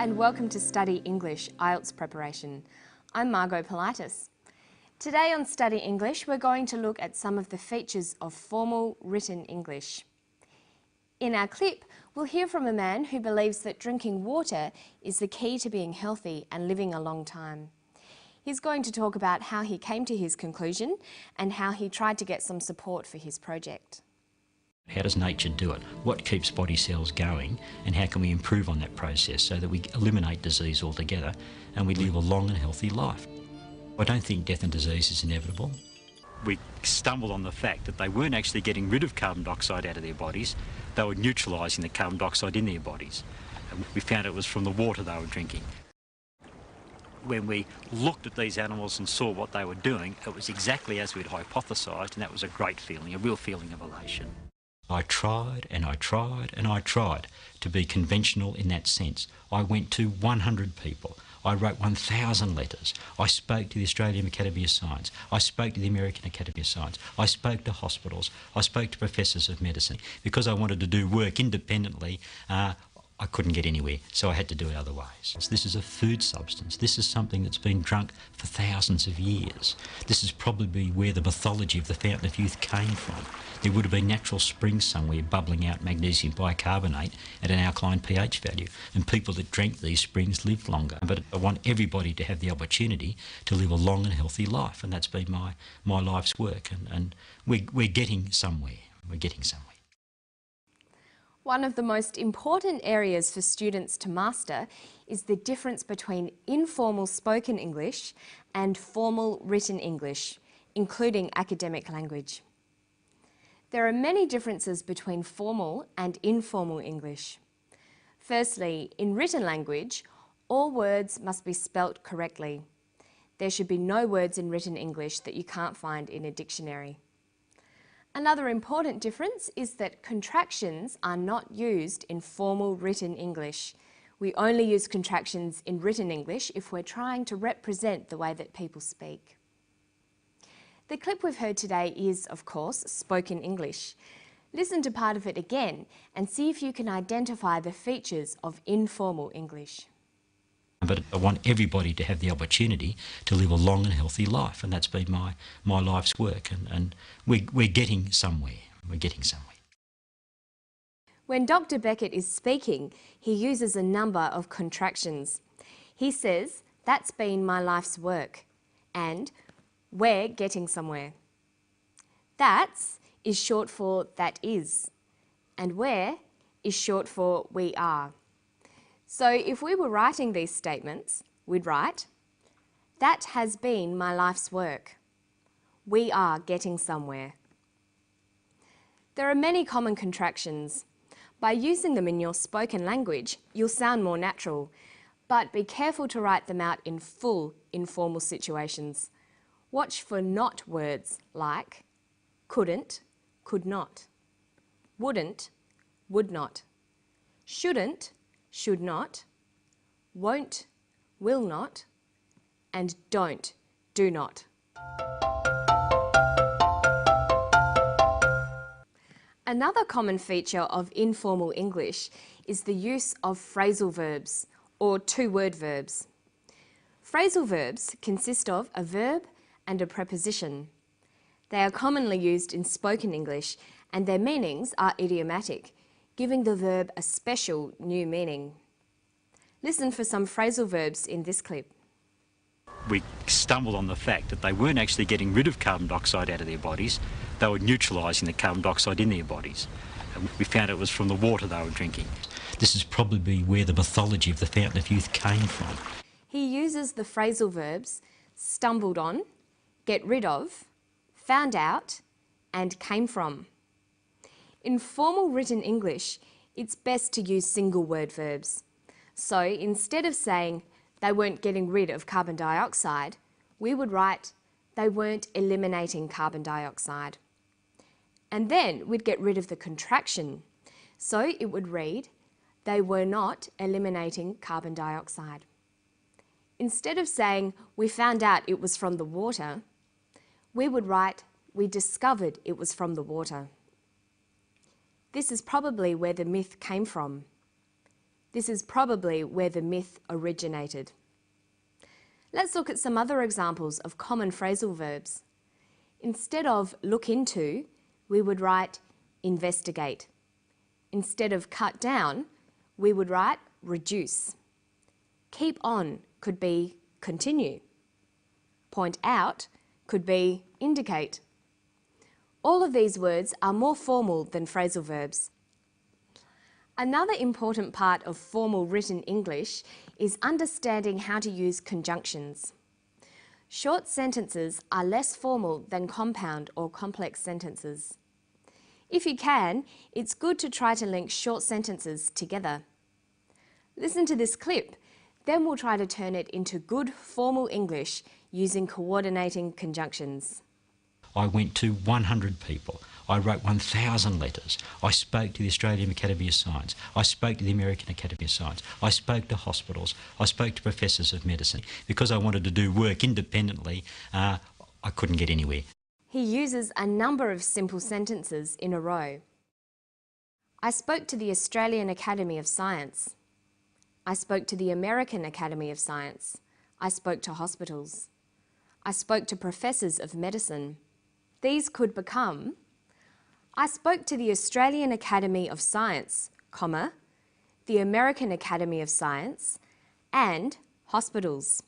and welcome to Study English IELTS preparation. I'm Margot Politis. Today on Study English we're going to look at some of the features of formal written English. In our clip we'll hear from a man who believes that drinking water is the key to being healthy and living a long time. He's going to talk about how he came to his conclusion and how he tried to get some support for his project. How does nature do it? What keeps body cells going, and how can we improve on that process so that we eliminate disease altogether and we live a long and healthy life? I don't think death and disease is inevitable. We stumbled on the fact that they weren't actually getting rid of carbon dioxide out of their bodies, they were neutralising the carbon dioxide in their bodies. And we found it was from the water they were drinking. When we looked at these animals and saw what they were doing, it was exactly as we'd hypothesised, and that was a great feeling, a real feeling of elation. I tried and I tried and I tried to be conventional in that sense. I went to 100 people. I wrote 1,000 letters. I spoke to the Australian Academy of Science. I spoke to the American Academy of Science. I spoke to hospitals. I spoke to professors of medicine. Because I wanted to do work independently, I couldn't get anywhere, so I had to do it other ways. This is a food substance. This is something that's been drunk for thousands of years. This is probably where the mythology of the Fountain of Youth came from. There would have been natural springs somewhere bubbling out magnesium bicarbonate at an alkaline pH value, and people that drank these springs lived longer. But I want everybody to have the opportunity to live a long and healthy life, and that's been my life's work, and we're getting somewhere. We're getting somewhere. One of the most important areas for students to master is the difference between informal spoken English and formal written English, including academic language. There are many differences between formal and informal English. Firstly, in written language, all words must be spelt correctly. There should be no words in written English that you can't find in a dictionary. Another important difference is that contractions are not used in formal written English. We only use contractions in written English if we're trying to represent the way that people speak. The clip we've heard today is, of course, spoken English. Listen to part of it again and see if you can identify the features of informal English. But I want everybody to have the opportunity to live a long and healthy life, and that's been my life's work, and we're getting somewhere. We're getting somewhere. When Dr. Beckett is speaking, he uses a number of contractions. He says, "That's been my life's work," and "We're getting somewhere." "That's" is short for "that is," and "where" is short for "we are." So if we were writing these statements, we'd write, "That has been my life's work. We are getting somewhere." There are many common contractions. By using them in your spoken language, you'll sound more natural, but be careful to write them out in full informal situations. Watch for not words like couldn't, could not, wouldn't, would not, shouldn't, should not, won't, will not, and don't, do not. Another common feature of informal English is the use of phrasal verbs, or two-word verbs. Phrasal verbs consist of a verb and a preposition. They are commonly used in spoken English, and their meanings are idiomatic, giving the verb a special new meaning. Listen for some phrasal verbs in this clip. We stumbled on the fact that they weren't actually getting rid of carbon dioxide out of their bodies, they were neutralising the carbon dioxide in their bodies. And we found it was from the water they were drinking. This is probably where the mythology of the Fountain of Youth came from. He uses the phrasal verbs stumbled on, get rid of, found out, and came from. In formal written English, it's best to use single word verbs. So instead of saying they weren't getting rid of carbon dioxide, we would write they weren't eliminating carbon dioxide. And then we'd get rid of the contraction. So it would read, they were not eliminating carbon dioxide. Instead of saying we found out it was from the water, we would write we discovered it was from the water. This is probably where the myth came from. This is probably where the myth originated. Let's look at some other examples of common phrasal verbs. Instead of look into, we would write investigate. Instead of cut down, we would write reduce. Keep on could be continue. Point out could be indicate. All of these words are more formal than phrasal verbs. Another important part of formal written English is understanding how to use conjunctions. Short sentences are less formal than compound or complex sentences. If you can, it's good to try to link short sentences together. Listen to this clip, then we'll try to turn it into good formal English using coordinating conjunctions. I went to 100 people. I wrote 1,000 letters. I spoke to the Australian Academy of Science. I spoke to the American Academy of Science. I spoke to hospitals. I spoke to professors of medicine. Because I wanted to do work independently, I couldn't get anywhere. He uses a number of simple sentences in a row. I spoke to the Australian Academy of Science. I spoke to the American Academy of Science. I spoke to hospitals. I spoke to professors of medicine. These could become, I spoke to the Australian Academy of Science, comma, the American Academy of Science, and hospitals.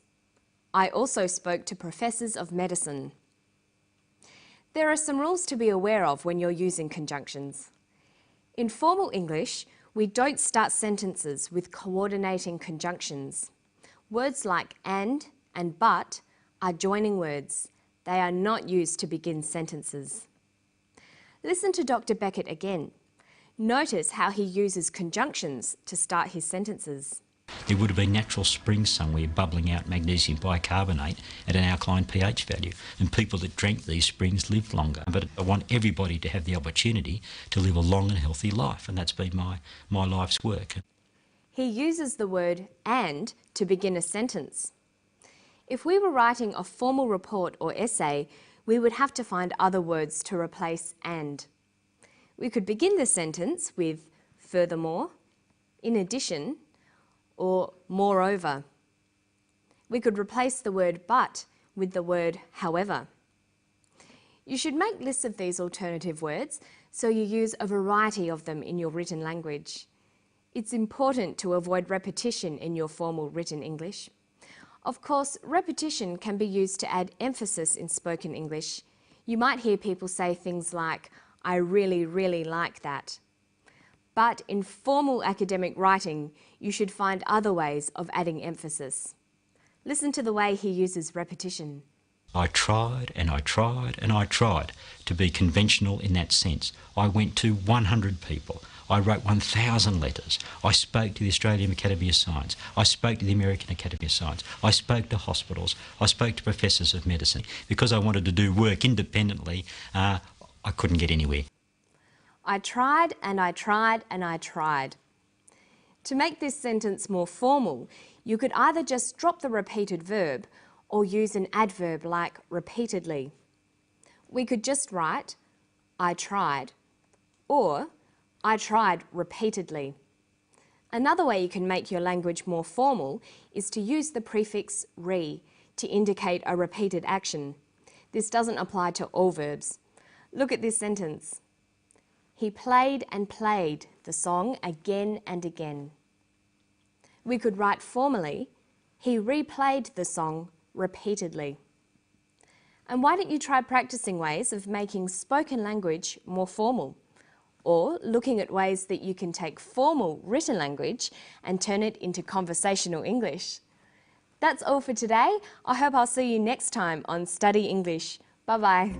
I also spoke to professors of medicine. There are some rules to be aware of when you're using conjunctions. In formal English, we don't start sentences with coordinating conjunctions. Words like and but are joining words. They are not used to begin sentences. Listen to Dr. Beckett again. Notice how he uses conjunctions to start his sentences. There would have been natural springs somewhere bubbling out magnesium bicarbonate at an alkaline pH value, and people that drank these springs lived longer. But I want everybody to have the opportunity to live a long and healthy life, and that's been my life's work. He uses the word and to begin a sentence. If we were writing a formal report or essay, we would have to find other words to replace and. We could begin the sentence with furthermore, in addition, or moreover. We could replace the word but with the word however. You should make lists of these alternative words so you use a variety of them in your written language. It's important to avoid repetition in your formal written English. Of course, repetition can be used to add emphasis in spoken English. You might hear people say things like, I really, really like that. But in formal academic writing, you should find other ways of adding emphasis. Listen to the way he uses repetition. I tried and I tried and I tried to be conventional in that sense. I went to 100 people. I wrote 1,000 letters. I spoke to the Australian Academy of Science. I spoke to the American Academy of Science. I spoke to hospitals. I spoke to professors of medicine. Because I wanted to do work independently, I couldn't get anywhere. I tried and I tried and I tried. To make this sentence more formal, you could either just drop the repeated verb or use an adverb like repeatedly. We could just write, I tried, or I tried repeatedly. Another way you can make your language more formal is to use the prefix re to indicate a repeated action. This doesn't apply to all verbs. Look at this sentence. He played and played the song again and again. We could write formally, he replayed the song repeatedly. And why don't you try practicing ways of making spoken language more formal? Or looking at ways that you can take formal written language and turn it into conversational English. That's all for today. I hope I'll see you next time on Study English. Bye-bye.